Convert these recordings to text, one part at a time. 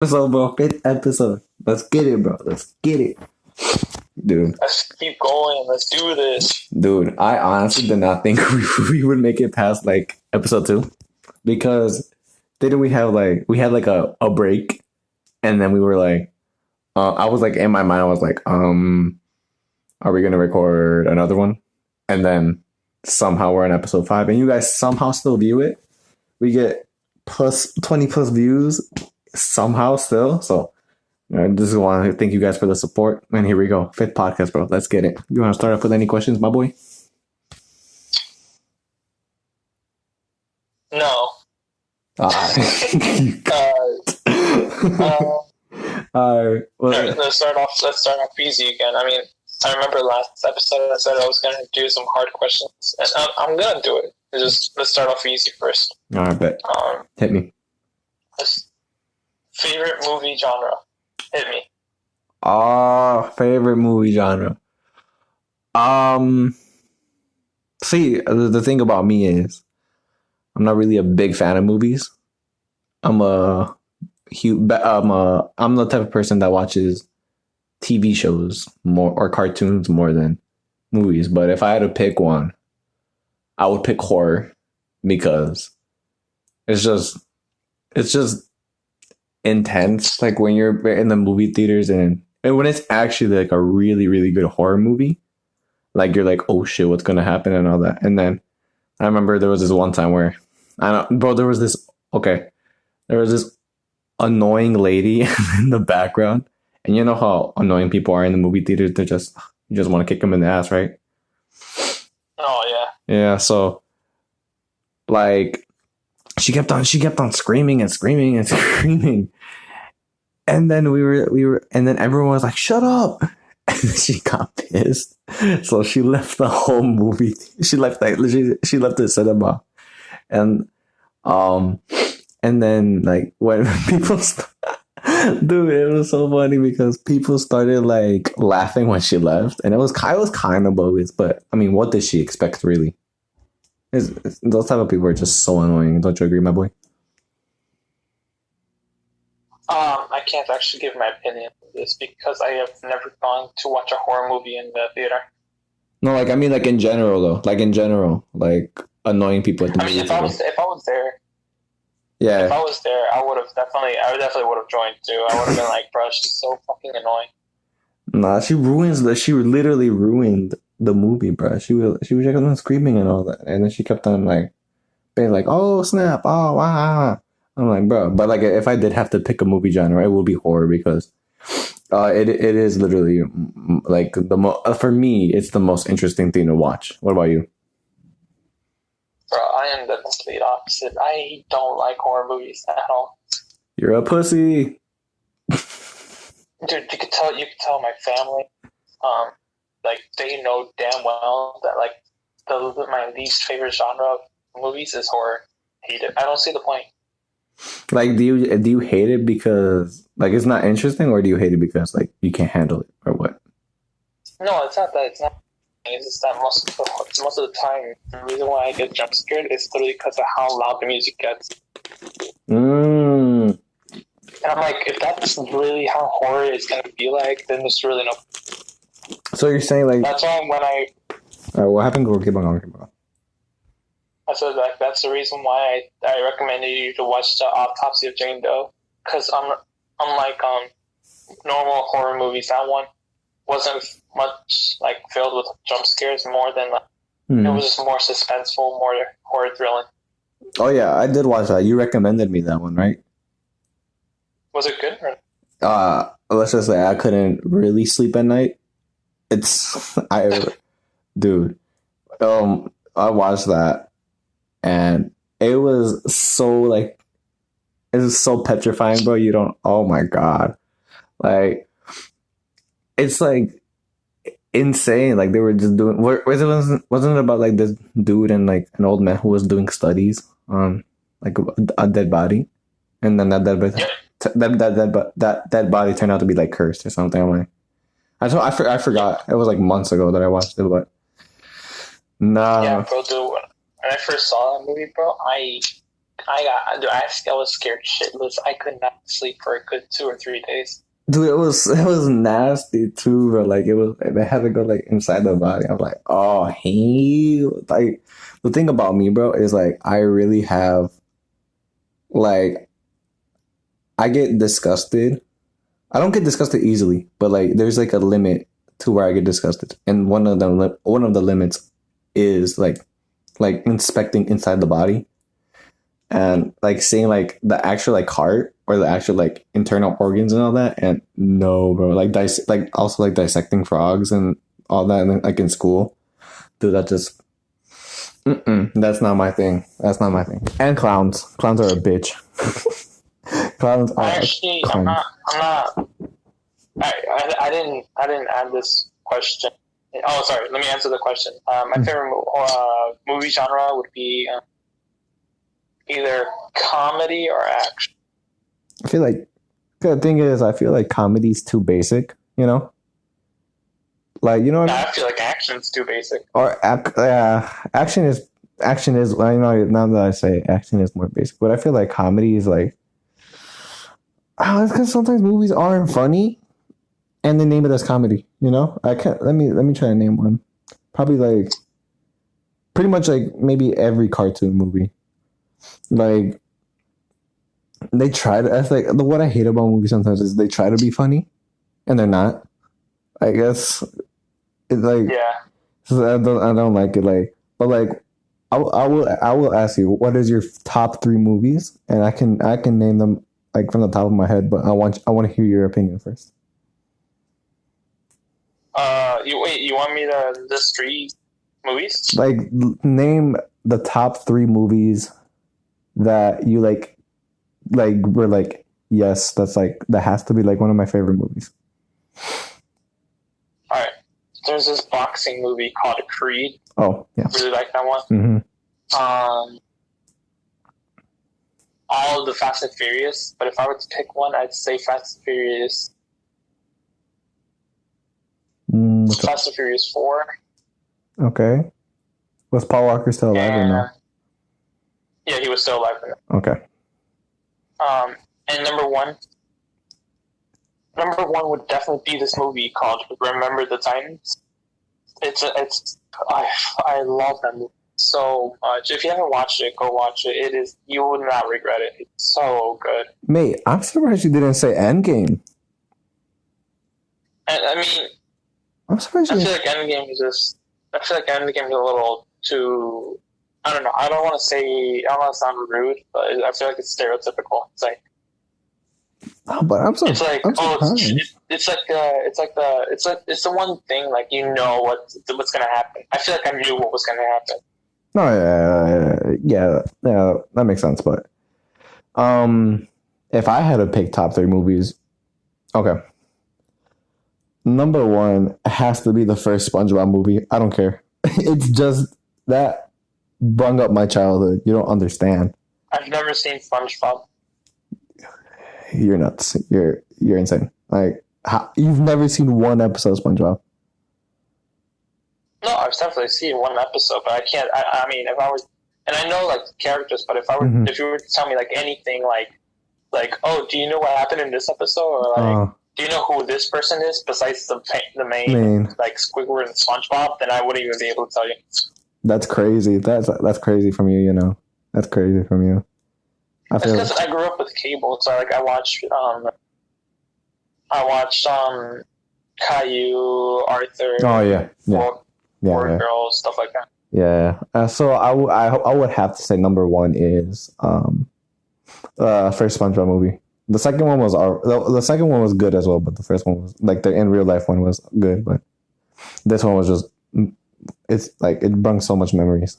Episode, bro. Fifth episode. Let's get it, bro. Let's get it. Dude. Let's keep going. Let's do this. Dude, I honestly did not think we would make it past like episode 2. Because didn't we have like we had like a break, and then we were like I was like in my mind I was like, are we gonna record another one? And then somehow we're on episode 5 and you guys somehow still view it. We get plus 20 plus views somehow still. So I just want to thank you guys for the support. And here we go. 5th podcast, bro. Let's get it. You want to start off with any questions, my boy? No. Uh, Well, Let's start off easy again. I mean, I remember last episode I said I was gonna do some hard questions, and I'm gonna do it. Let's start off easy first. all right, bet. Hit me. Favorite movie genre? Hit me. Favorite movie genre. See, the thing about me is I'm not really a big fan of movies. I'm the type of person that watches TV shows more or cartoons more than movies. But if I had to pick one, I would pick horror because it's just intense. Like when you're in the movie theaters and when it's actually like a really, really good horror movie, like you're like, oh shit, what's gonna happen and all that. And then I remember there was this one time where there was this annoying lady in the background. And you know how annoying people are in the movie theaters? You just want to kick them in the ass, right? Oh yeah. Yeah, so like she kept on screaming and screaming and screaming. And then and then everyone was like, shut up. And she got pissed. So she left the whole movie. She left the cinema. And then like when people dude, it was so funny because people started like laughing when she left, and I was kind of bogus. But I mean, what did she expect, really? Those type of people are just so annoying. Don't you agree, my boy? I can't actually give my opinion on this because I have never gone to watch a horror movie in the theater. No, like I mean, like in general though, like annoying people at the movie theater. If I was there. Yeah. If I was there, I definitely would have joined too. I would have been like, bro, she's so fucking annoying. Nah, she literally ruined the movie, bro. She was kept on screaming and all that. And then she kept on like being like, oh snap, oh wow. I'm like, bro, but like if I did have to pick a movie genre, it would be horror because it is literally like for me, it's the most interesting thing to watch. What about you? Bro, I am the complete opposite. I don't like horror movies at all. You're a pussy. Dude, you could tell my family, like they know damn well that like my least favorite genre of movies is horror. Hate it. I don't see the point. Like, do you hate it because like it's not interesting, or do you hate it because like you can't handle it, or what? No, it's not that. It's not. It's just that most of the time, the reason why I get jump scared is literally because of how loud the music gets. And I'm like, if that's really how horror is going to be like, then there's really no... So you're saying like... That's why when I... Alright, what happened? Keep on. I said like that's the reason why I recommended you to watch The Autopsy of Jane Doe. Because unlike normal horror movies, that one wasn't much like filled with jump scares, more than like it was just more suspenseful, more horror thrilling. Oh yeah, I did watch that. You recommended me that one, right? Was it good? Or? Let's just say I couldn't really sleep at night. Dude, I watched that, and it was so petrifying, bro. You don't. Oh my god, like. It's like insane. Like they were just doing. Wasn't it about like this dude and like an old man who was doing studies on like a dead body, and then that dead body turned out to be like cursed or something. I'm like, I forgot. It was like months ago that I watched it, but nah. Yeah, bro. Dude, when I first saw that movie, bro, I Dude, I was scared shitless. I could not sleep for a good 2 or 3 days. Dude, it was nasty too, but like they had to go like inside the body. I'm like, oh, hey, like the thing about me, bro, is like I really have like I get disgusted. I don't get disgusted easily, but like there's like a limit to where I get disgusted, and one of the limits is like inspecting inside the body and like seeing like the actual like heart or the actual like internal organs and all that. And no, bro, like like also like dissecting frogs and all that, and like in school, dude, that just that's not my thing. That's not my thing. And clowns are a bitch. Clowns are Actually, clowns. I'm not. I didn't add this question. Oh, sorry. Let me answer the question. My favorite movie genre would be either comedy or action. I feel like the thing is, I feel like comedy's too basic, you know? Like, you know what I mean? I feel like action's too basic. Or action is I know now that I say action is more basic, but I feel like comedy is like it's because sometimes movies aren't funny and they name it as comedy, you know? I can't let me try to name one. Probably like pretty much like maybe every cartoon movie. Like they try to that's like what I hate about movies sometimes is they try to be funny and they're not. I guess it's like Yeah. I don't like it. Like, but like, I will ask you, what is your top 3 movies, and I can name them like from the top of my head. But I want to hear your opinion first. You want me to list 3 movies? Like, name the top 3 movies that you like were like, yes, that has to be like one of my favorite movies. All right. There's this boxing movie called Creed. Oh yeah, Really like that one. mm-hmm. All of the Fast and Furious, but if I were to pick one, I'd say Fast and Furious. Fast and Furious 4. Okay. Was Paul Walker still alive or no? Yeah, he was still alive. Okay. And number one would definitely be this movie called Remember the Titans. I love that movie so much. If you haven't watched it, go watch it. It is, you will not regret it. It's so good. Mate, I'm surprised you didn't say Endgame. And I mean, I'm surprised. I feel like Endgame is a little too. I don't know. I don't want to sound rude, but I feel like it's stereotypical. It's like. Oh, but I'm It's like it's the one thing like you know what's gonna happen. I feel like I knew what was gonna happen. No, yeah, that makes sense. But if I had to pick top 3 movies, okay, number 1 has to be the first SpongeBob movie. I don't care. It's just that brung up my childhood. You don't understand. I've never seen SpongeBob. You're nuts. You're insane. Like you've never seen one episode of SpongeBob? No, I've definitely seen one episode, but I can't. I mean, if I was, and I know like the characters, but if you were to tell me like anything, like, oh, do you know what happened in this episode, or like, do you know who this person is besides the main like Squidward and SpongeBob? Then I wouldn't even be able to tell you. That's crazy. That's crazy from you. You know, that's crazy from you. It's because I grew up with cable, so like I watched Caillou, Arthur. Oh yeah, Word Girls, stuff like that. Yeah. So I would have to say number 1 is first SpongeBob movie. The second one was good as well, but the first one was like the in real life one was good, but this one was just it's like it brung so much memories.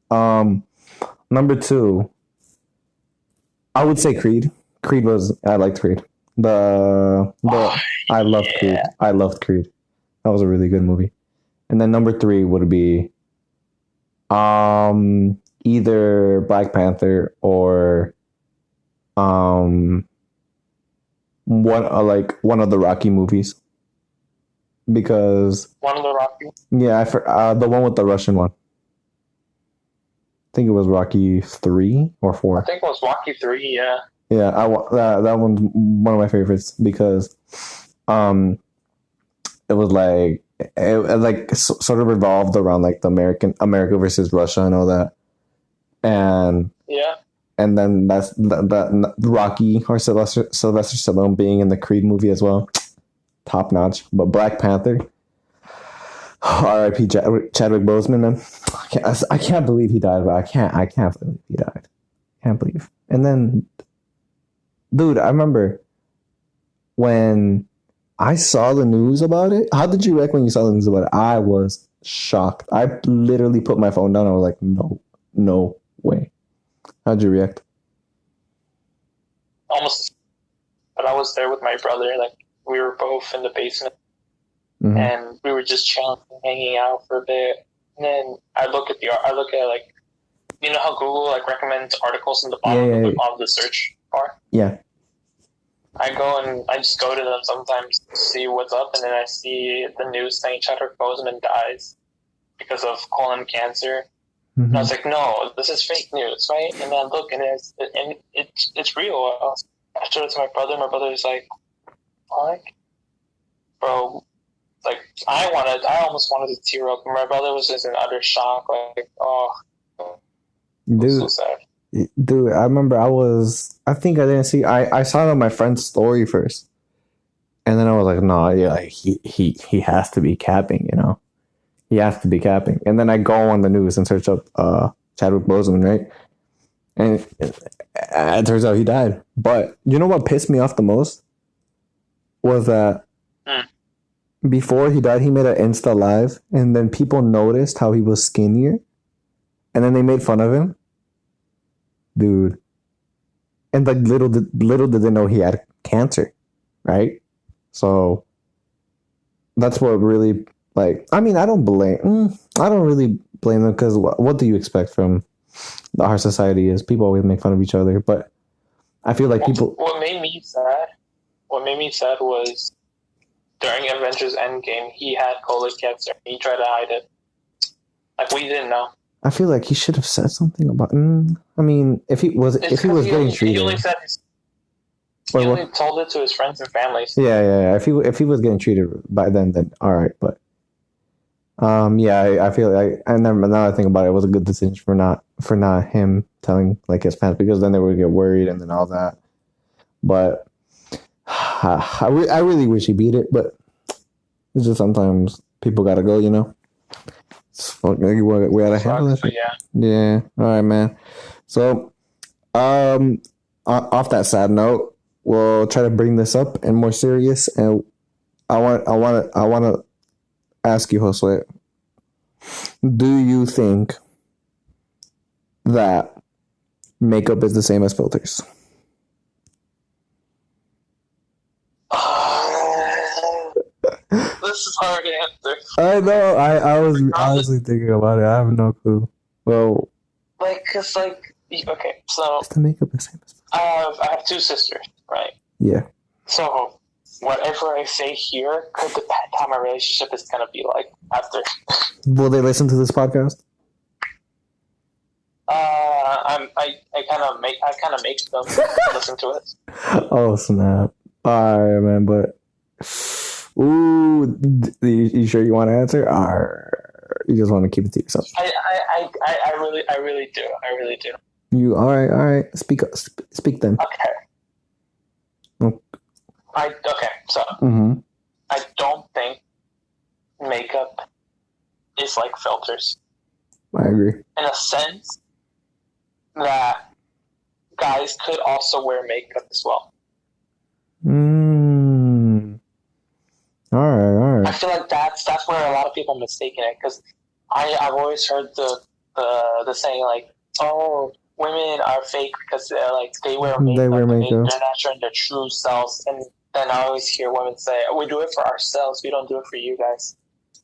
Number 2. I would say Creed. I liked Creed. I loved Creed. I loved Creed. That was a really good movie. And then number 3 would be either Black Panther or one of the Rocky movies. Because one of the Rocky? Yeah, the one with the Russian one. I think it was Rocky 3 or I 4. think it was Rocky 3. Yeah. Yeah, that one's one of my favorites because, it was like sort of revolved around like the America versus Russia and all that, and Yeah. and then that's the Rocky or Sylvester Stallone being in the Creed movie as well, top notch. But Black Panther, R.I.P. Chadwick Boseman, man, I can't believe he died, but I can't believe he died, can't believe. And then, dude, I remember when I saw the news about it. How did you react when you saw the news about it? I was shocked. I literally put my phone down. I was like, no way. How'd you react? Almost. But I was there with my brother. Like, we were both in the basement. Mhm. And we were just chilling, hanging out for a bit. And then I look at like, you know how Google like recommends articles in the bottom of the search bar? Yeah. I just go to them sometimes to see what's up, and then I see the news saying Chadwick Boseman dies because of colon cancer. Mm-hmm. And I was like, no, this is fake news, right? And then I look, and it's real. I showed it to my brother. My brother was like, what? Bro, like, I almost wanted to tear up. My brother was just in utter shock, like, oh, dude, so sad. Dude, I remember I think I didn't see, I saw it on my friend's story first. And then I was like, no, yeah, like, he has to be capping, you know? He has to be capping. And then I go on the news and search up Chadwick Boseman, right? And it turns out he died. But you know what pissed me off the most? Was that before he died, he made an Insta Live, and then people noticed how he was skinnier, and then they made fun of him. Dude. And like little did they know he had cancer, right? So that's what really, like, I mean, I don't really blame them, because what do you expect from our society is people always make fun of each other, but I feel like people... What made me sad was during Avengers Endgame, he had colon cancer. He tried to hide it. Like, we didn't know. I feel like he should have said something about. I mean, if he was getting treated, he only told it to his friends and families. Yeah. If he was getting treated by then all right. But I feel like now I think about it was a good decision for not him telling like his fans, because then they would get worried and then all that. But I really wish he beat it, but it's just sometimes people gotta go, you know. We gotta handle it. Yeah. All right, man. So, off that sad note, we'll try to bring this up and more serious. And I want to ask you, Josue, do you think that makeup is the same as filters? This is hard to answer. I know. I was honestly thinking about it. I have no clue. Well, okay, so is the makeup the same as filters? I have two sisters, right? Yeah. So whatever I say here could depend how my relationship is gonna be like after. Will they listen to this podcast? I kind of make them listen to it. Oh snap! All right, man. But you sure you want to answer, or you just want to keep it to yourself? I really do. You all right? Speak then. Okay. So I don't think makeup is like filters. I agree. In a sense that guys could also wear makeup as well. All right. I feel like that's where a lot of people are mistaken it, because I've always heard the saying like, oh, women are fake because they wear makeup. They're not showing their true selves. And then I always hear women say, we do it for ourselves. We don't do it for you guys.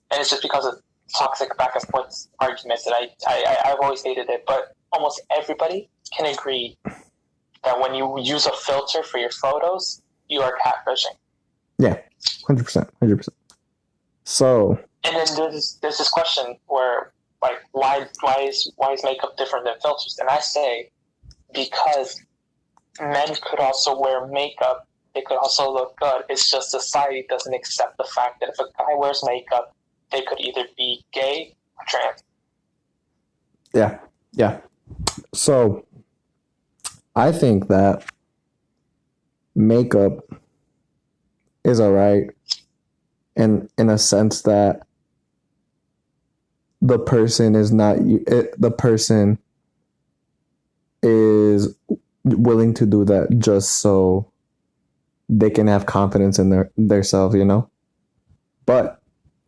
And it's just because of toxic back and forth arguments that I've always hated it. But almost everybody can agree that when you use a filter for your photos, you are catfishing. Yeah, 100%. So. And then there's this question where like why is makeup different than filters? And I say because men could also wear makeup. They could also look good. It's just society doesn't accept the fact that if a guy wears makeup, they could either be gay or trans. Yeah. So I think that makeup is alright in a sense that the person is not the person is willing to do that just so they can have confidence in their self, you know? But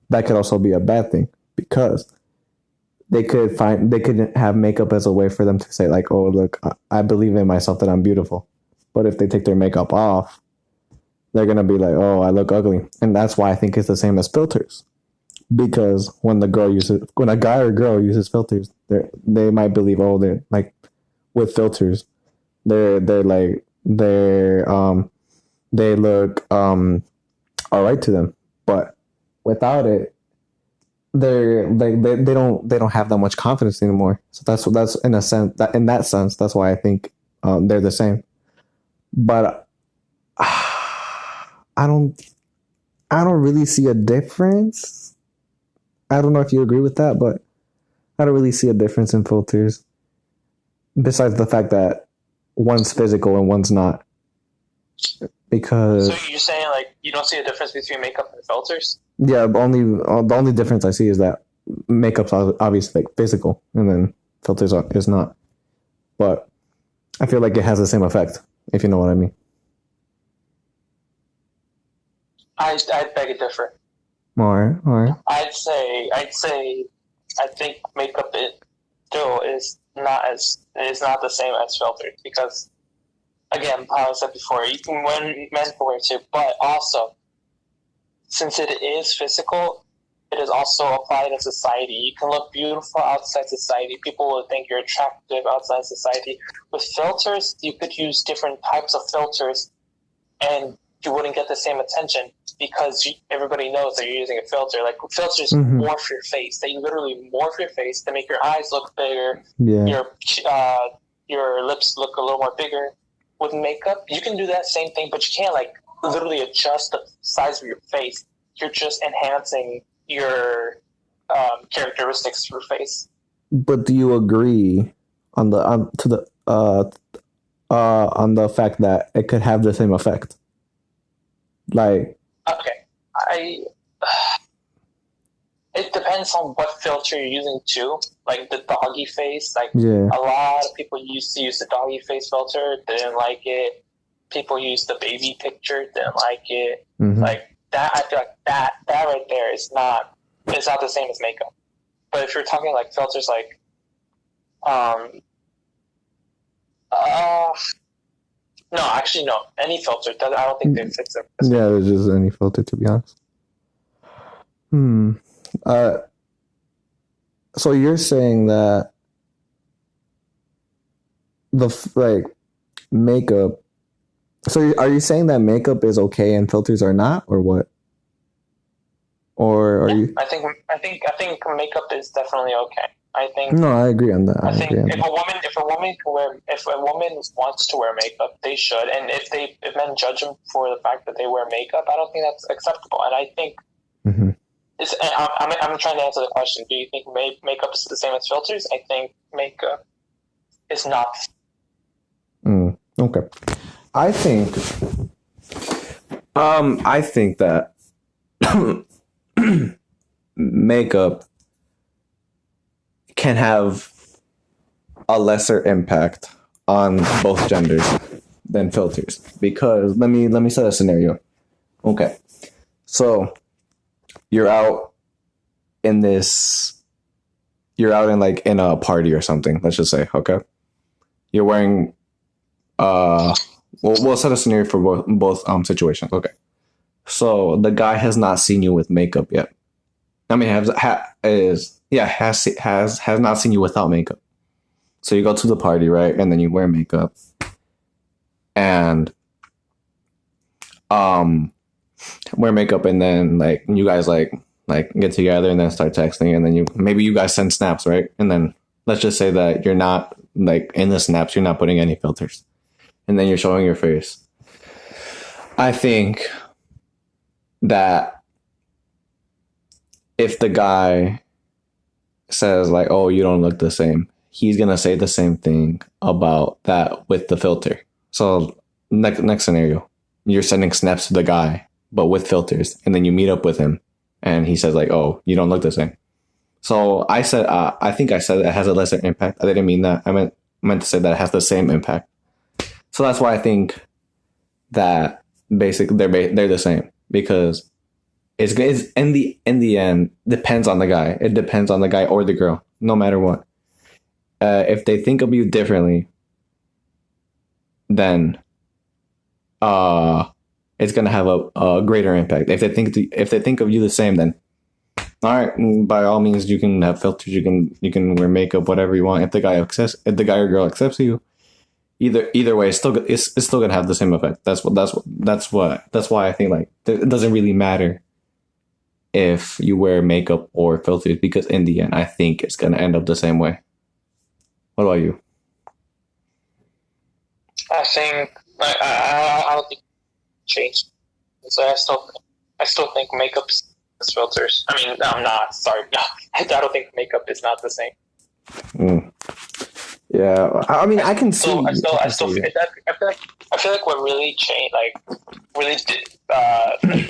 that could also be a bad thing because they could have makeup as a way for them to say like, oh, look, I believe in myself that I'm beautiful. But if they take their makeup off, they're going to be like, oh, I look ugly. And that's why I think it's the same as filters. Because when a guy or girl uses filters, they might believe, oh, they're like with filters, they look all right to them. But without it, they don't have that much confidence anymore. So that's in a sense that's why I think they're the same. But I don't really see a difference. I don't know if you agree with that, but I don't really see a difference in filters. Besides the fact that one's physical and one's not. Because so you're saying like you don't see a difference between makeup and filters? Yeah, the only difference I see is that makeup's obviously like physical, and then filters is not. But I feel like it has the same effect, if you know what I mean. I beg to differ. All right. I'd say I think makeup still is not the same as filters because again, how I said before, men can wear too, but also since it is physical, it is also applied in society. You can look beautiful outside society. People will think you're attractive outside society. With filters, you could use different types of filters and you wouldn't get the same attention because everybody knows that you're using a filter. Like filters morph your face. They literally morph your face to make your eyes look bigger. Yeah. Your lips look a little more bigger. With makeup, you can do that same thing, but you can't like literally adjust the size of your face. You're just enhancing your characteristics of your face. But do you agree on the fact that it could have the same effect? Like, okay, it depends on what filter you're using too. Like the doggy face, like yeah. A lot of people used to use the doggy face filter, didn't like it. People use the baby picture, didn't like it. Mm-hmm. Like that, I feel like that right there is not the same as makeup. But if you're talking like filters, like no, actually no, any filter. I don't think they fix it. Yeah, there's just any filter, to be honest. So you're saying that makeup. So are you saying that makeup is okay and filters are not, or what? Or are you? I think makeup is definitely okay. I think. No, I agree on that. I think if a woman wants to wear makeup, they should. And if men judge them for the fact that they wear makeup, I don't think that's acceptable. And I think. Mm-hmm. I'm trying to answer the question. Do you think makeup is the same as filters? I think makeup is not. Okay. I think that makeup can have a lesser impact on both genders than filters because let me set a scenario. Okay. So you're out in a party or something, let's just say, okay? You're wearing we'll set a scenario for both situations. Okay. So the guy has not seen you with makeup yet. I mean, has not seen you without makeup. So you go to the party, right? And then you wear makeup. And wear makeup and then like you guys like like get together and then start texting, and then you guys send snaps, right? And then let's just say that you're not like in the snaps, you're not putting any filters, and then you're showing your face. I think that if the guy says like, "Oh, you don't look the same," he's gonna say the same thing about that with the filter. So next scenario, you're sending snaps to the guy, but with filters, and then you meet up with him, and he says like, "Oh, you don't look the same." So I said, I think I said it has a lesser impact. I didn't mean that. I meant to say that it has the same impact. So that's why I think that basically they're the same, because it's in the end depends on the guy. It depends on the guy or the girl, no matter what. If they think of you differently, then it's gonna have a greater impact. If they think of you the same, then all right, by all means, you can have filters, you can wear makeup, whatever you want. If the guy or girl accepts you, either way, it's still gonna have the same effect. That's why I think like it doesn't really matter if you wear makeup or filters, because in the end, I think it's gonna end up the same way. What about you? I think I don't think it changed. So I still think makeup is filters. I mean, I'm not sorry. No, I don't think makeup is not the same. Yeah, I mean, I can see. I feel like what really changed, like really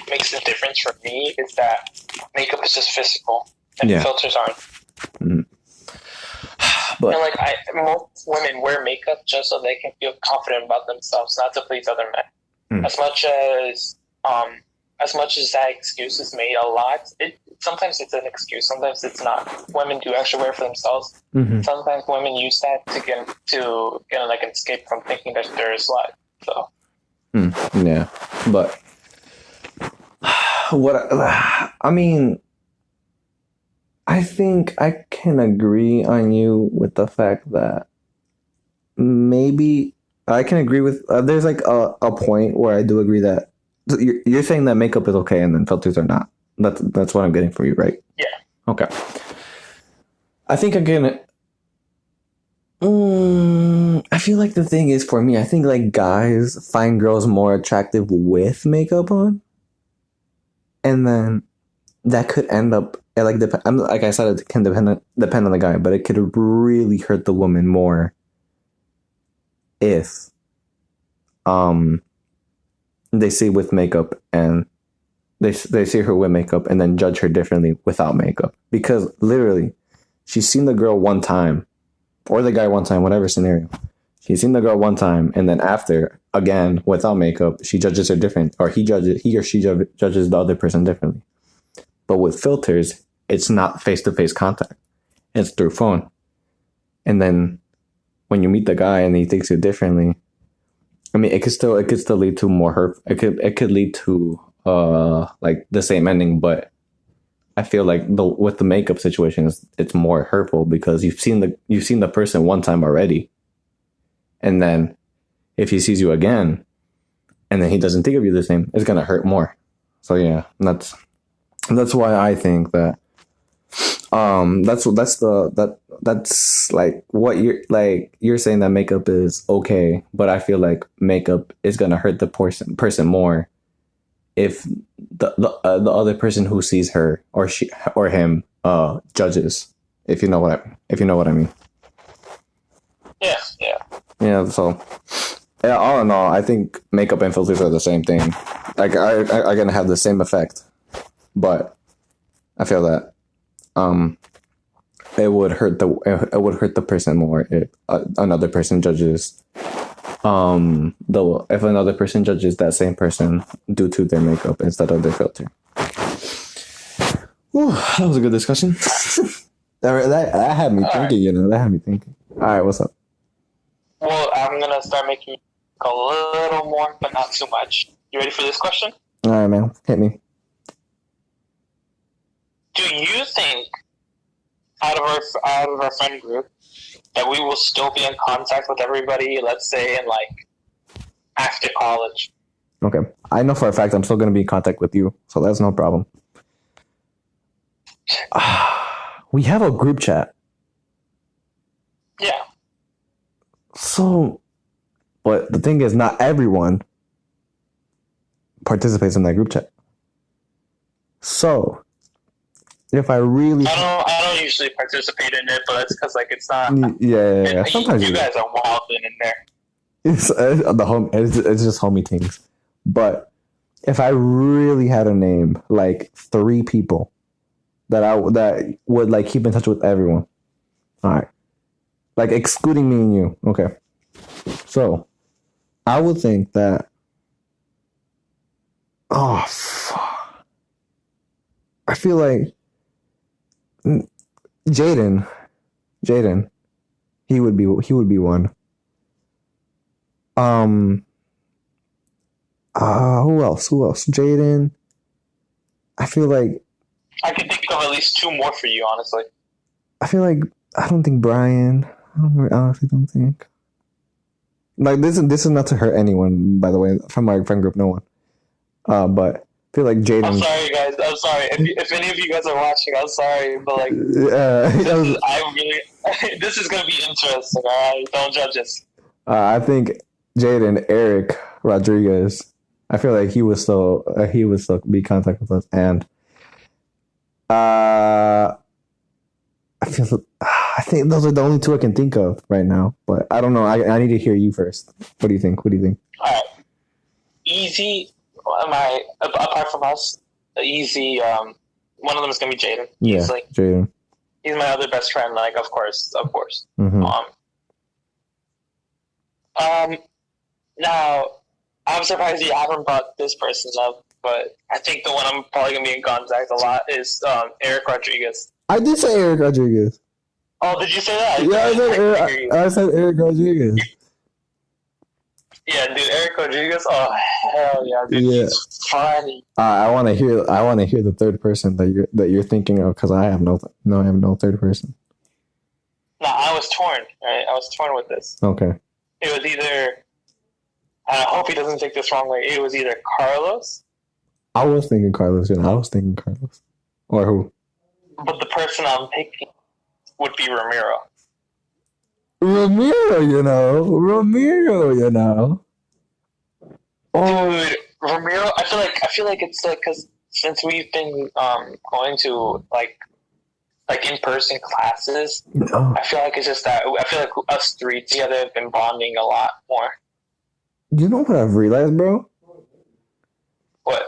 makes the difference for me is that makeup is just physical and filters aren't. Mm-hmm. But and like most women wear makeup just so they can feel confident about themselves, not to please other men. As much as that excuse is made a lot, sometimes it's an excuse, sometimes it's not. Women do actually wear for themselves. Mm-hmm. Sometimes women use that to get like an escape from thinking that they're a slut. So yeah, but what I mean, I think I can agree on you with the fact that maybe I can agree with. There's like a point where I do agree that you're saying that makeup is okay and then filters are not. That's what I'm getting from you, right? Yeah. Okay. I think again. I feel like the thing is for me, I think like guys find girls more attractive with makeup on, and then that could end up like like I said, it can depend on the guy, but it could really hurt the woman more if they see with makeup and they see her with makeup and then judge her differently without makeup, because literally she's seen the girl one time or the guy one time, whatever scenario. She's seen the girl one time, and then after again without makeup, she judges her different, or he or she judges the other person differently. But with filters, it's not face-to-face contact. It's through phone. And then when you meet the guy and he thinks you differently, I mean, it could still lead to more hurt. It could lead to like the same ending, but I feel like with the makeup situation, it's more hurtful because you've seen the person one time already, and then if he sees you again, and then he doesn't think of you the same, it's gonna hurt more. So yeah, that's why I think that that's like what you're saying, that makeup is okay, but I feel like makeup is gonna hurt the person more if the other person who sees her or she or him judges, if you know what I mean. Yeah. So yeah, all in all, I think makeup and filters are the same thing. Like are gonna have the same effect, but I feel that it would hurt the person more if another person judges if another person judges that same person due to their makeup instead of their filter. Whew, that was a good discussion. that had me thinking, that had me thinking. All right, what's up? Well, I'm gonna start making you a little more, but not too much. You ready for this question? All right, man, hit me. Do you think out of our friend group that we will still be in contact with everybody, let's say in like after college? Okay. I know for a fact I'm still going to be in contact with you, so that's no problem. we have a group chat. Yeah. So, but the thing is, not everyone participates in that group chat. So, if I really, I don't usually participate in it, but that's because like it's not. yeah. Sometimes you guys are wilding in there. It's it's just homie things. But if I really had to name like 3 people that would like keep in touch with everyone, all right, like excluding me and you, okay. So I would think that. Oh, fuck. I feel like Jaden, he would be one. Who else? Jaden. I feel like I can think of at least 2 more for you, honestly. I don't think Brian. I honestly don't think. Like this is not to hurt anyone, by the way, from my friend group, no one. But I feel like Jaden. I'm sorry, guys. I'm sorry. If any of you guys are watching, I'm sorry, but like, this is gonna be interesting. All right, don't judge us. I think Jaden, Eric Rodriguez. I feel like he would still be in contact with us, and I think those are the only 2 I can think of right now. But I don't know. I need to hear you first. What do you think? All right, easy. Apart from us, easy. One of them is gonna be Jaden. Yeah, Jaden. He's my other best friend. Like, of course. Mm-hmm. Now, I'm surprised you haven't brought this person up, but I think the one I'm probably gonna be in contact a lot is Eric Rodriguez. I did say Eric Rodriguez. Oh, did you say that? Yeah, I said Eric Rodriguez. Yeah, dude, Eric Rodriguez. Oh, hell yeah, dude. Yeah. He's funny. I want to hear the third person that you're thinking of, because I have no third person. No, I was torn. Right? I was torn with this. Okay. It was either. I hope he doesn't take this wrong way. It was either Carlos. I was thinking Carlos, or who? But the person I'm picking would be Ramiro. Ramiro, you know. Oh. Dude, Ramiro. I feel like it's like because since we've been going to like in-person classes, I feel like it's just that I feel like us 3 together have been bonding a lot more. You know what I've realized, bro? What?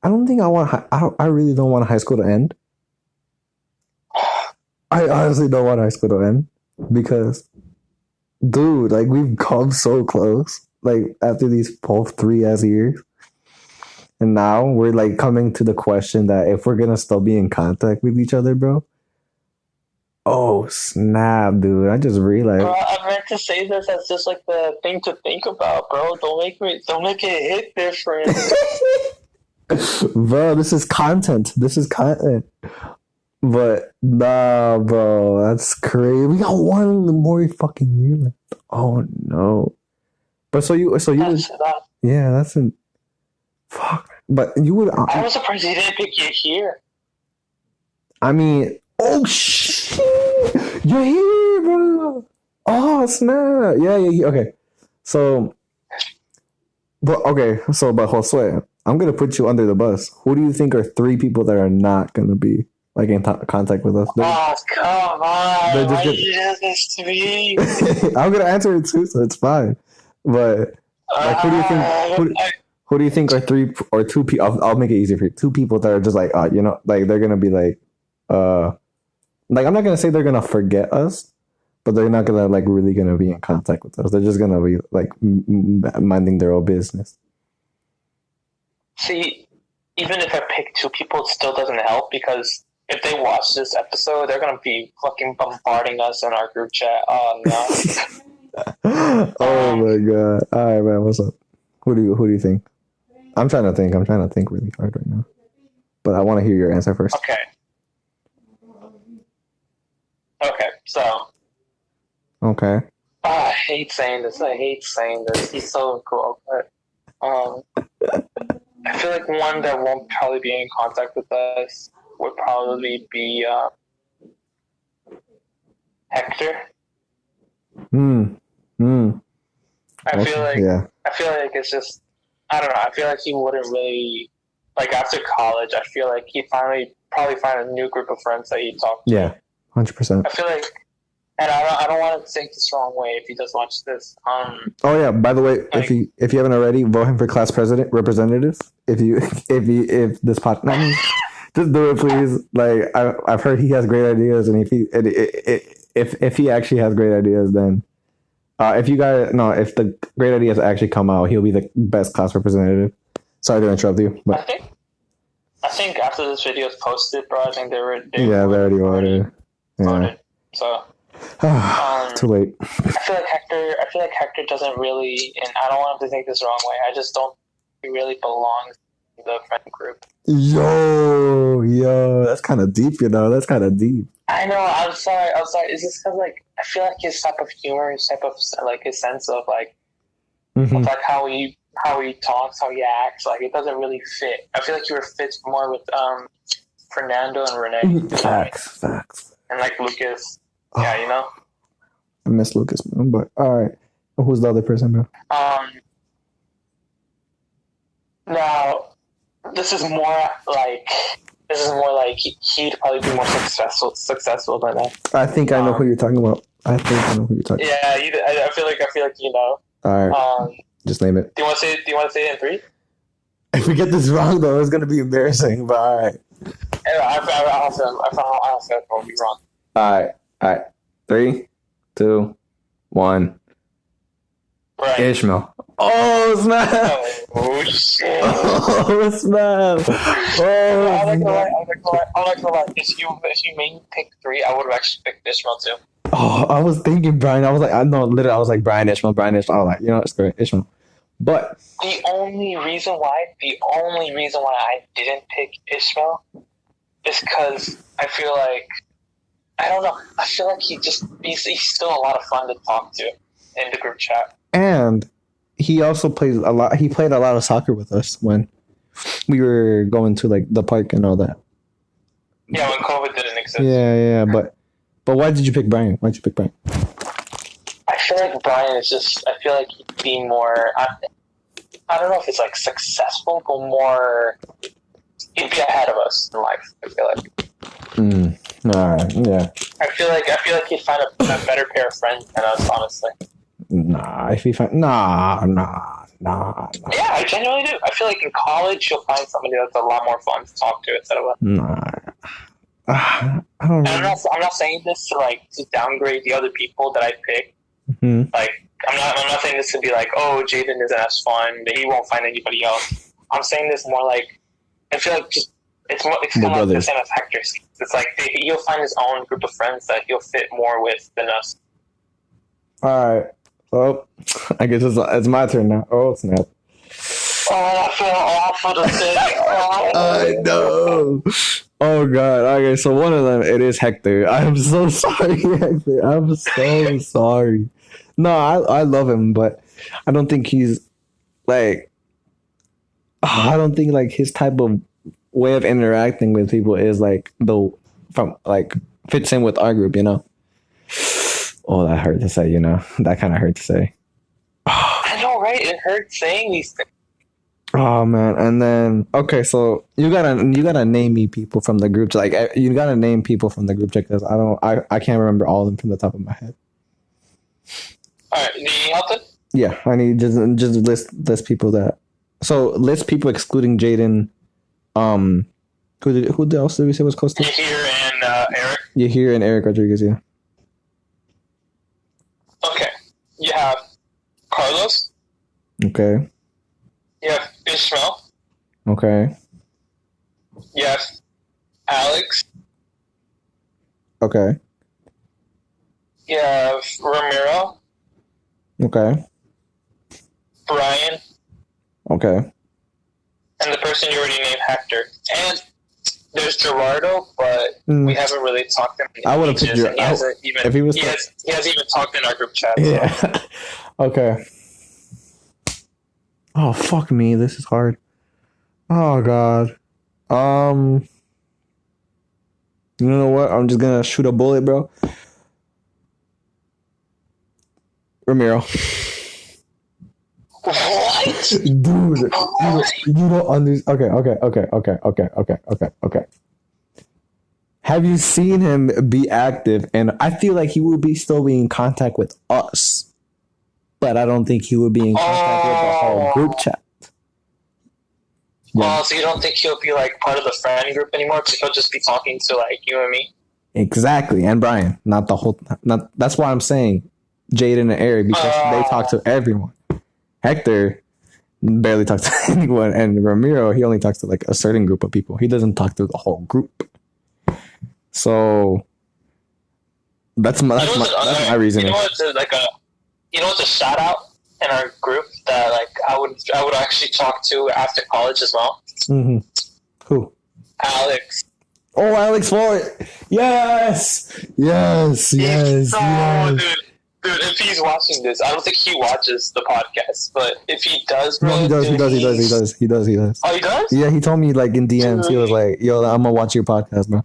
I don't think I really don't want high school to end. I honestly don't want high school to end because, dude, like we've come so close. Like after these 3 years, and now we're like coming to the question that if we're gonna still be in contact with each other, bro. Oh snap, dude! I just realized. Bro, I meant to say this as just like the thing to think about, bro. Don't make it hit different. Bro, this is content. But nah, bro, that's crazy. We got 1 more fucking year left. Oh no! But so you yeah, that's an fuck. But you would. I was surprised he didn't pick you here. I mean, oh shit! You're here, bro. Oh snap! Yeah. Okay, so, but Josue, I'm gonna put you under the bus. Who do you think are 3 people that are not gonna be like in contact with us? Oh come on! Why did you do this to me? I'm gonna answer it too, so it's fine. But like, who do you think? Who do you think are 3 or 2 people? I'll make it easier for you. 2 people that are just like, like they're gonna be like, like I'm not gonna say they're gonna forget us, but they're not gonna like really gonna be in contact with us. They're just gonna be like minding their own business. See, even if I pick 2 people, it still doesn't help because if they watch this episode, they're gonna be fucking bombarding us in our group chat. Oh no! Oh my god! All right, man. What's up? Who do you think? I'm trying to think really hard right now, but I want to hear your answer first. Okay. So. Okay. I hate saying this. He's so cool, but I feel like one that won't probably be in contact with us would probably be Hector. I feel like Yeah. it's just I don't know. I feel like he wouldn't really like after college. I feel like he probably find a new group of friends that he talked to. Yeah. 100%. I feel like, and I don't want to take this wrong way if he does watch this. Oh yeah. By the way, like, if you haven't already, vote him for class president representative. If this pot, just do it, please. Like I've heard he has great ideas, and if he actually has great ideas, then if the great ideas actually come out, he'll be the best class representative. Sorry to interrupt you, but I think after this video is posted, bro, I think they already voted. Yeah. So too late. I feel like Hector doesn't really, and I don't want him to take this the wrong way. I just don't think he really belongs in the friend group. Yo, that's kind of deep, That's kind of deep. I know. I'm sorry. It's just because like I feel like his type of humor, his type of like his sense of like, of, like how he talks, how he acts, like it doesn't really fit. I feel like he fits more with Fernando and Renee. Facts. And like Lucas. Yeah, I miss Lucas, man, but alright. Who's the other person, bro? Now this is more like he'd probably be more successful than that. I think I know who you're talking about. Yeah, I feel like you know. Alright. Just name it. Do you want to say it in 3? If we get this wrong, though, it's gonna be embarrassing. But all right. I'll be wrong. All right. 3, 2, 1. Right. Ishmael. Oh snap! Oh shit! Oh snap! I'm not gonna lie. If you made me pick 3, I would have actually picked Ishmael too. Oh, I was thinking Brian. I was like, I was like Brian Ishmael. I was like, it's great, Ishmael. But the only reason why I didn't pick Ishmael is because I feel like I don't know. I feel like he's still a lot of fun to talk to in the group chat. And he also plays a lot. He played a lot of soccer with us when we were going to like the park and all that. Yeah, when COVID didn't exist. Yeah. But why did you pick Brian? Why'd you pick Brian? I feel like Brian is just. I feel like he'd be more. I don't know if it's like successful, but more. He'd be ahead of us in life. I feel like. Yeah. I feel like he'd find a better pair of friends than us, honestly. Nah. If he find nah. Yeah, I genuinely do. I feel like in college you'll find somebody that's a lot more fun to talk to instead of us. Nah. I don't know. I'm not saying this to downgrade the other people that I pick. Mm-hmm. Like I'm not saying this to be like, oh, Jaden isn't as fun, he won't find anybody else. I'm saying this more like I feel like just it's kind of like the same as Hector's. It's like he'll find his own group of friends that he'll fit more with than us. All right. Well, I guess it's my turn now. Oh snap! Oh, I feel awful to say. I know. Oh god. Okay, so one of them it is Hector. I'm so sorry, Hector. I'm so sorry. No, I love him, but I don't think he's like. I don't think like his type of way of interacting with people is like fits in with our group, Oh, that hurt to say, that kind of hurt to say. I know, right? It hurts saying these things. Oh man, and then okay, so you gotta name me people from the group. Like you gotta name people from the group chat because I can't remember all of them from the top of my head. All right, do you need help then? Yeah, I need just list people that. So list people excluding Jaden. Who else did we say was close to? Yahir and Eric. Yahir and Eric Rodriguez, yeah. Okay, you have Carlos. Okay. You have Ishmael. Okay. You have Alex. Okay. You have Ramiro. Okay. Brian. Okay. And the person you already named, Hector. And there's Gerardo, but we haven't really talked to him. I would have picked Gerardo. He hasn't even talked in our group chat. Yeah. So. Okay. Oh, fuck me. This is hard. Oh, God. You know what? I'm just gonna shoot a bullet, bro. Ramiro. What? Dude, you don't understand. Okay. Have you seen him be active? And I feel like he would be still be in contact with us, but I don't think he would be in contact with the whole group chat. Yeah. So you don't think he'll be like part of the friend group anymore? Because he'll just be talking to like you and me. Exactly, and Brian, not the whole. Not that's why I'm saying Jaden and Eric, because they talk to everyone. Hector barely talks to anyone, and Ramiro, he only talks to like a certain group of people. He doesn't talk to the whole group. So that's my reasoning. You know what's a shout out in our group that like I would actually talk to after college as well. Mm-hmm. Who? Alex. Oh, Alex Ford. Yes. Dude, if he's watching this, I don't think he watches the podcast, but if he does, bro, no, he does. He does. Oh, he does? Yeah, he told me like in DMs, dude. He was like, "Yo, I'm gonna watch your podcast, bro."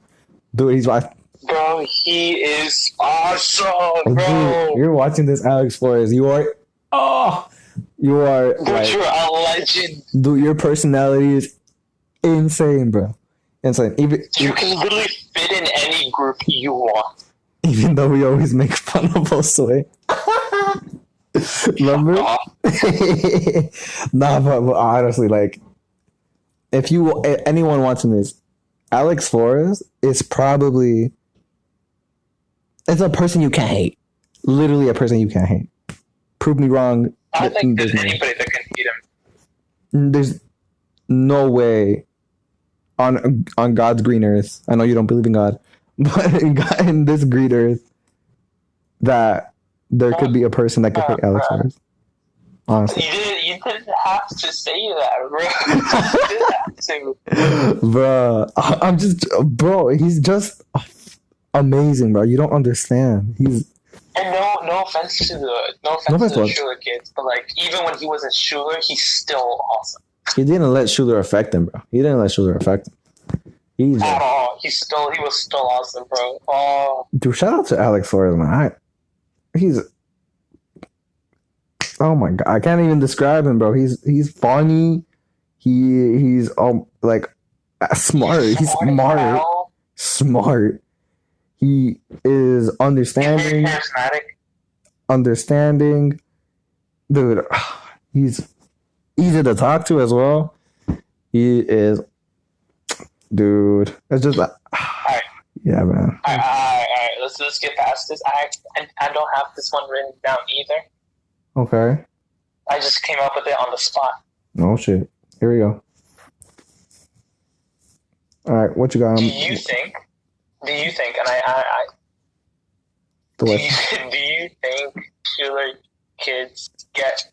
Dude, bro, he is awesome, bro. Dude, you're watching this, Alex Flores. You are, dude, like, you're a legend. Dude, your personality is insane, bro. Insane. You can literally fit in any group you want. Even though we always make fun of Josue. Remember? Nah, but honestly, like, if anyone watching this, Alex Flores is probably, it's a person you can't hate. Literally a person you can't hate. Prove me wrong. I think there's anybody that can hate him. There's no way on God's green earth. I know you don't believe in God. But in this green earth, that there could be a person that could hate Alex Flores. Honestly. You didn't have to say that, bro. You didn't have to. Bro, he's just amazing, bro. You don't understand. And no offense to the Schuler kids, but like even when he was in Schuler, he's still awesome. He didn't let Schuler affect him, bro. At all. He was still awesome, bro. Oh. Dude, shout out to Alex Flores, man. Oh my god, I can't even describe him, bro. He's funny. He's like smart. He's smart. He is understanding. Understanding. Dude, he's easy to talk to as well. He is. Dude, it's just like, yeah, man. All right. Let's get past this. I don't have this one written down either. Okay. I just came up with it on the spot. Oh shit! Here we go. All right, what you got? Do you think? And do you think Schuler kids get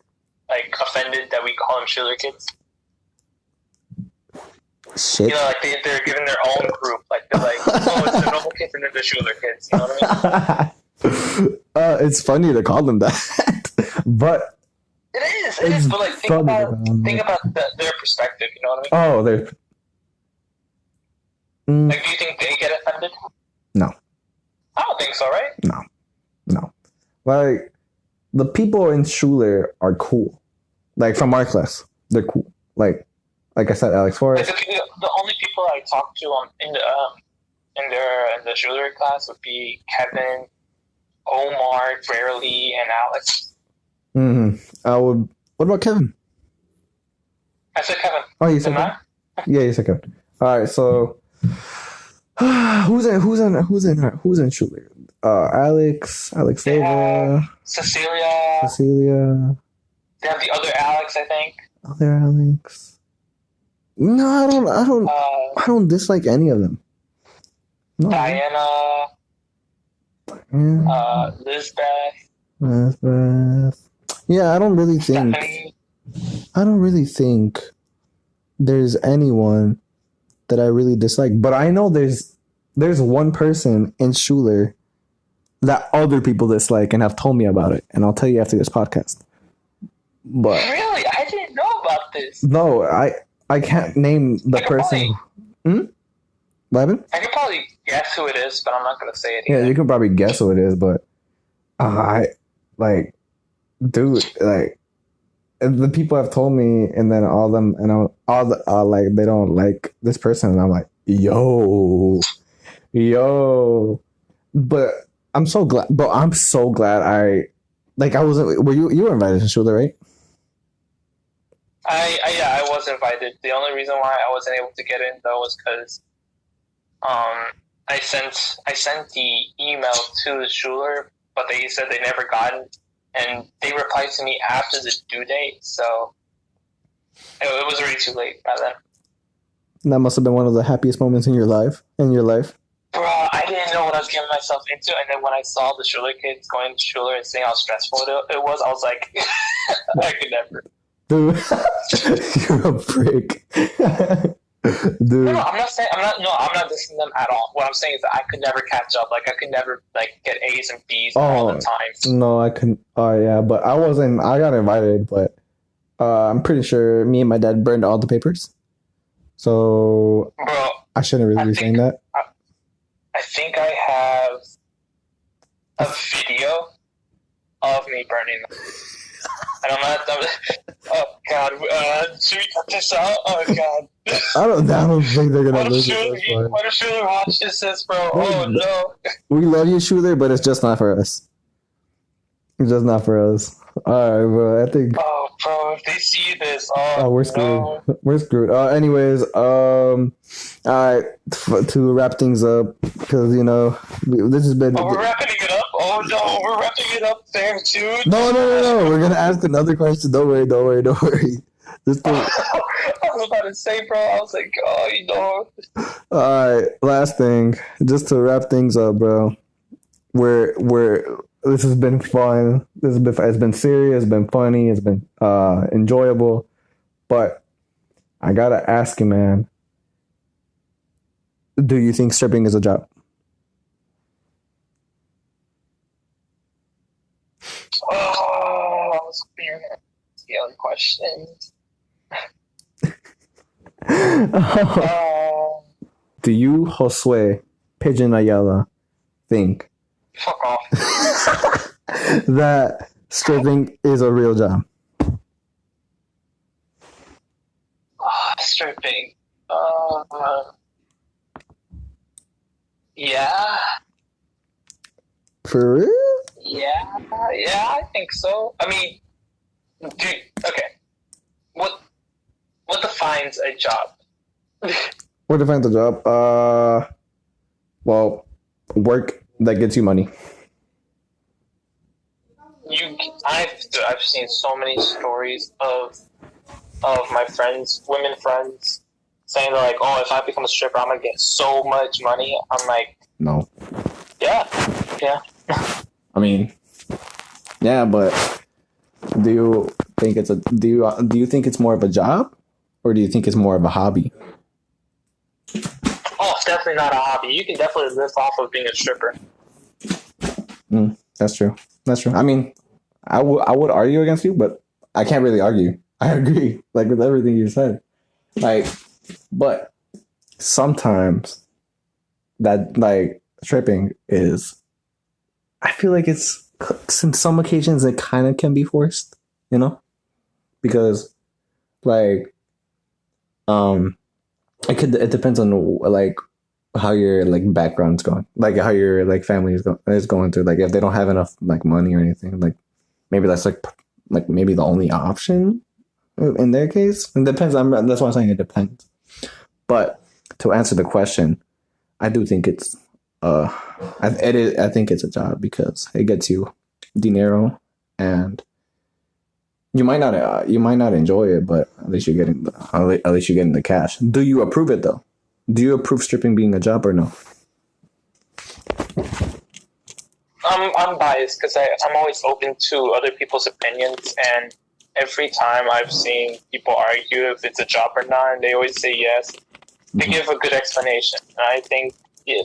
like offended that we call them Schuler kids? Shit. You know, like they're given their own group. Like they're like, oh, it's the normal kids and then the Schuler kids. You know what I mean? It's funny to call them that, but it is. But like, think about their perspective. You know what I mean? Oh, they're. Like, do you think they get offended? No. I don't think so, right? No. Like, the people in Schuler are cool. Like, from our class, they're cool. Like I said, Alex Flores. Like the only people I talked to in the Schuler class would be Kevin, Omar, Brarely, and Alex. Mm-hmm. What about Kevin? I said Kevin. Oh, you said Kevin? Yeah, you said Kevin. All right, so who's in Schuler? Alex Silva, Cecilia. They have the other Alex, I think. Other Alex. No, I don't dislike any of them. No. Diana. Lisbeth. Yeah, I don't really think. Stephanie. I don't really think there's anyone that I really dislike. But I know there's one person in Schuler that other people dislike and have told me about it, and I'll tell you after this podcast. But really, I didn't know about this. No, I can't name the person. What happened? I could probably guess who it is, but I'm not gonna say it. Yeah, Either. you can probably guess who it is, but I like, dude, like the people have told me, and then all them and all the like they don't like this person, and I'm like, yo, but I'm so glad. But I'm so glad I wasn't. Were you were invited to Shula, right? I was invited. The only reason why I wasn't able to get in though was because I sent the email to the Schuler, but they said they never got it, and they replied to me after the due date, so it was already too late by then. That must have been one of the happiest moments in your life. Bro, I didn't know what I was getting myself into, and then when I saw the Schuler kids going to Schuler and saying how stressful it was, I was like, I could never. Dude, you're a prick. Dude. No, I'm not dissing them at all. What I'm saying is that I could never catch up. Like, I could never, like, get A's and B's all the time. No, I couldn't. Oh, yeah, but I got invited, but I'm pretty sure me and my dad burned all the papers. So, bro, I shouldn't really be saying that. I think I have a video of me burning them. I don't know. Oh God! Should we cut this out? Oh God! I don't think they're gonna listen. What if Schuler watches this, bro? Oh no! We love you, Schuler, but it's just not for us. It's just not for us. All right, bro. I think. Oh, bro! If they see this, we're screwed. No. We're screwed. Anyways, all right. To wrap things up, because this has been. Oh, we're wrapping it up. Oh no, we're wrapping it up there too. No. We're gonna ask another question. Don't worry. Just I was about to say, bro. I was like, All right. Last thing, just to wrap things up, bro. This has been fun. It's been serious. It's been funny. It's been enjoyable. But I gotta ask you, man. Do you think stripping is a job? Oh, I was being the other question. Do you, Josue Pigeon Ayala, think fuck off that stripping is a real job? Stripping. Yeah. For real? Yeah, I think so. I mean, okay. What defines a job? What defines a job? Well, work that gets you money. I've seen so many stories of my friends, women friends, saying they're like, "Oh, if I become a stripper, I'm gonna get so much money." I'm like, no. Yeah. I mean, yeah, but do you think it's more of a job, or do you think it's more of a hobby? Oh, it's definitely not a hobby. You can definitely live off of being a stripper. That's true. I mean, I would argue against you, but I can't really argue. I agree, like, with everything you said. Like, but sometimes that, like, stripping is, I feel like it's, in some occasions it kind of can be forced, because, like, it depends on, like, how your, like, background's going, like, how your, like, family is going through, like, if they don't have enough, like, money or anything, like, maybe that's like maybe the only option in their case. It depends. That's why I'm saying it depends. But to answer the question, I do think it's I think it's a job because it gets you dinero, and you might not enjoy it, but at least you're getting the cash. Do you approve it though? Do you approve stripping being a job or no? I'm biased because I'm always open to other people's opinions, and every time I've seen people argue if it's a job or not, and they always say yes, they give a good explanation. And I think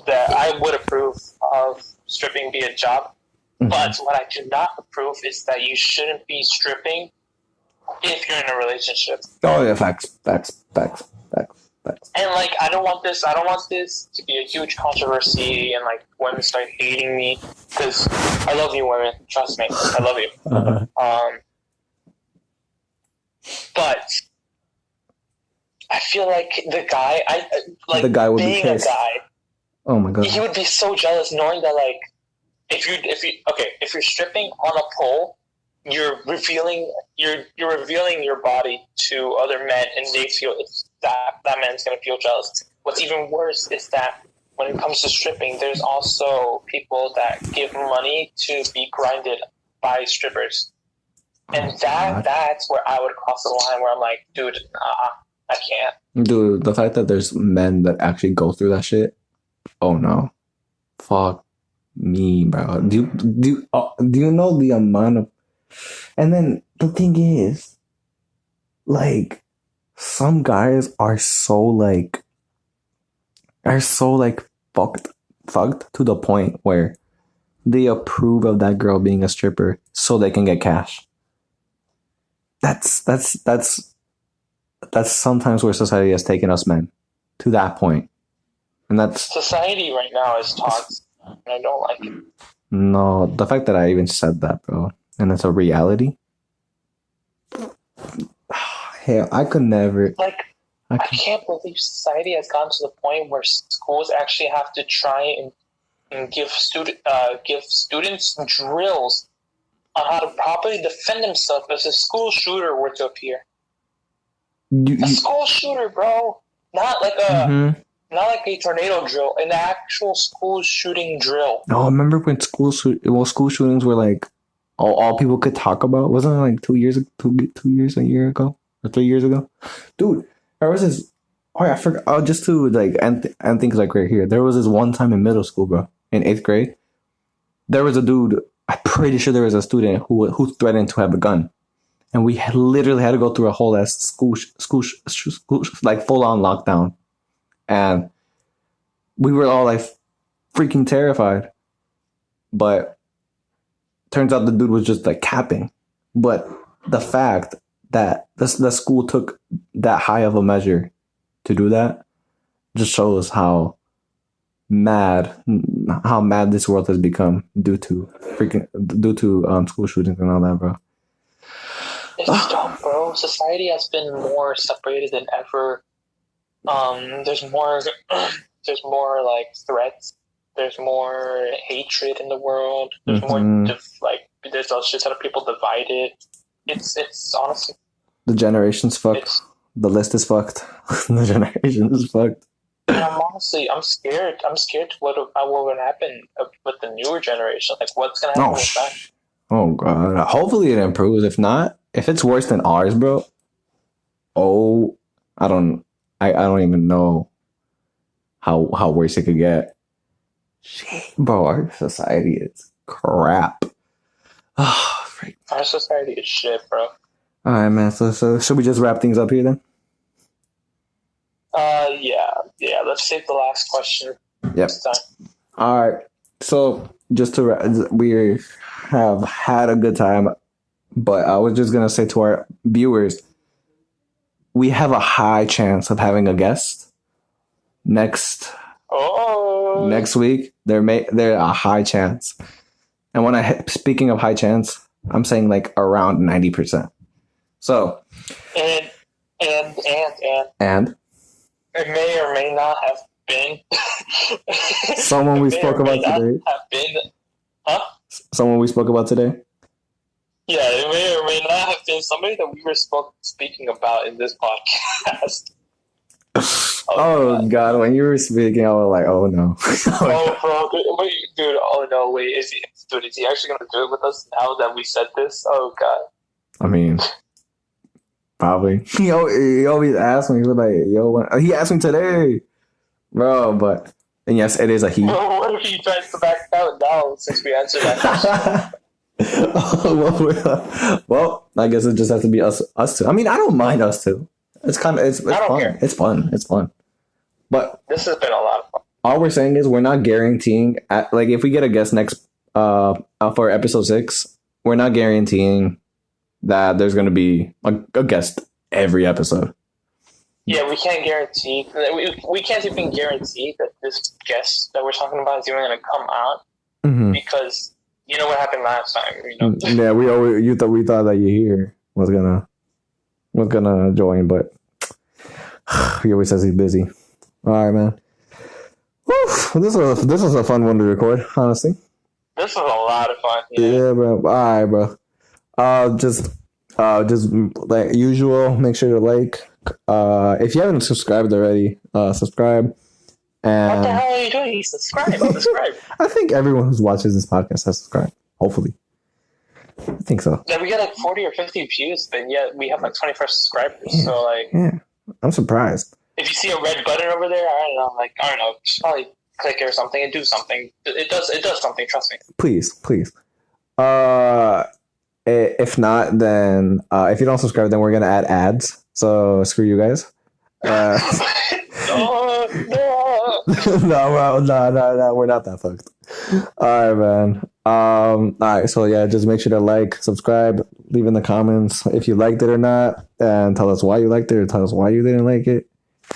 that I would approve of stripping be a job, but what I do not approve is that you shouldn't be stripping if you're in a relationship. Oh yeah, facts. And like, I don't want this to be a huge controversy and like women start hating me, because I love you, women. Trust me, I love you. But I feel like the guy, The guy would be being pissed. a guy, Oh my god. he would be so jealous knowing that like if you're stripping on a pole, you're revealing your body to other men, and they feel that man's gonna feel jealous. What's even worse is that when it comes to stripping, there's also people that give money to be grinded by strippers, and that's where I would cross the line where I'm like, dude, I can't. Dude, the fact that there's men that actually go through that shit. Oh no. Fuck me, bro. Do you know the amount of... And then the thing is, like, some guys are so fucked to the point where they approve of that girl being a stripper so they can get cash. That's sometimes where society has taken us men, to that point. And that's... Society right now is toxic, and I don't like it. No, the fact that I even said that, bro, and it's a reality. Hell, I could never. Like, I can't believe society has gotten to the point where schools actually have to try and give students drills on how to properly defend themselves if a school shooter were to appear. A school shooter, bro, not like a tornado drill, an actual school shooting drill. No, I remember when school shootings were like all people could talk about. Wasn't it like 2 years, a year ago, or 3 years ago? Dude, there was this. Oh, I forgot. Oh, just to like end things like right here. There was this one time in middle school, bro, in 8th grade. There was a dude. I'm pretty sure there was a student who threatened to have a gun, and we literally had to go through a whole ass school like full on lockdown, and we were all like freaking terrified. But turns out the dude was just like capping. But the fact that the school took that high of a measure to do that just shows how mad this world has become due to school shootings and all that, bro. It's dumb, bro. Society has been more separated than ever. There's more like threats. There's more hatred in the world. There's more there's a shit ton of people divided. It's honestly, the generation's fucked. The list is fucked. The generation is fucked. And I'm scared. I'm scared to what will happen with the newer generation. Like, what's gonna happen with that? Oh god. Hopefully it improves. If not, if it's worse than ours, bro. Oh, I don't even know how worse it could get. Shit, bro, our society is crap. Oh, freak. Our society is shit, bro. All right, man. So should we just wrap things up here then? Yeah. Let's save the last question. Yep. All right. So just to we have had a good time, but I was just gonna say to our viewers, we have a high chance of having a guest next week. There a high chance, and when speaking of high chance, I'm saying like around 90%. So and it may or may not have been someone we spoke about today. Someone we spoke about today. Yeah, it may or may not have been somebody that we were speaking about in this podcast. Oh god, when you were speaking, I was like, oh no. Dude, oh no, wait, is he actually gonna do it with us now that we said this? Oh god. I mean, probably. He always asks me, he was like, he asked me today, bro, but, and yes, it is a he. What if he tries to back out now since we answered that question? Well, I guess it just has to be us two. I mean, I don't mind us two. It's fun. Care. It's fun. But this has been a lot of fun. All we're saying is we're not guaranteeing like if we get a guest next for episode 6, we're not guaranteeing that there's going to be a guest every episode. Yeah, we can't guarantee. We can't even guarantee that this guest that we're talking about is even going to come out Mm-hmm. because you know what happened last time. You know. Yeah, we thought that you here was gonna join, but he always says he's busy. All right, man. Whew, this was a fun one to record, honestly. This was a lot of fun. Yeah, bro. All right, bro. Just like usual, make sure to like. If you haven't subscribed already, subscribe. What the And hell are you doing? Subscribe. Subscribe. I think everyone who watches this podcast has subscribed. Hopefully, I think so. Yeah, we got like 40 or 50 views, but yet we have like 24 subscribers. So like, Yeah, I'm surprised. if you see a red button over there, I don't know, just probably click it or something and do something. It does something. Trust me. Please. If not, then if you don't subscribe, then we're gonna add ads. So screw you guys. No. No, we're not that fucked. All right, man. All right, so yeah, just make sure to like, subscribe, leave in the comments if you liked it or not, and tell us why you liked it or tell us why you didn't like it.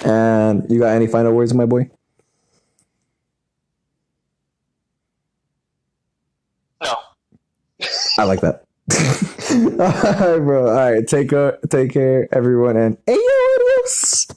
And you got any final words, my boy? No. I like that. All right, bro. All right, take care, everyone, and hey, adios.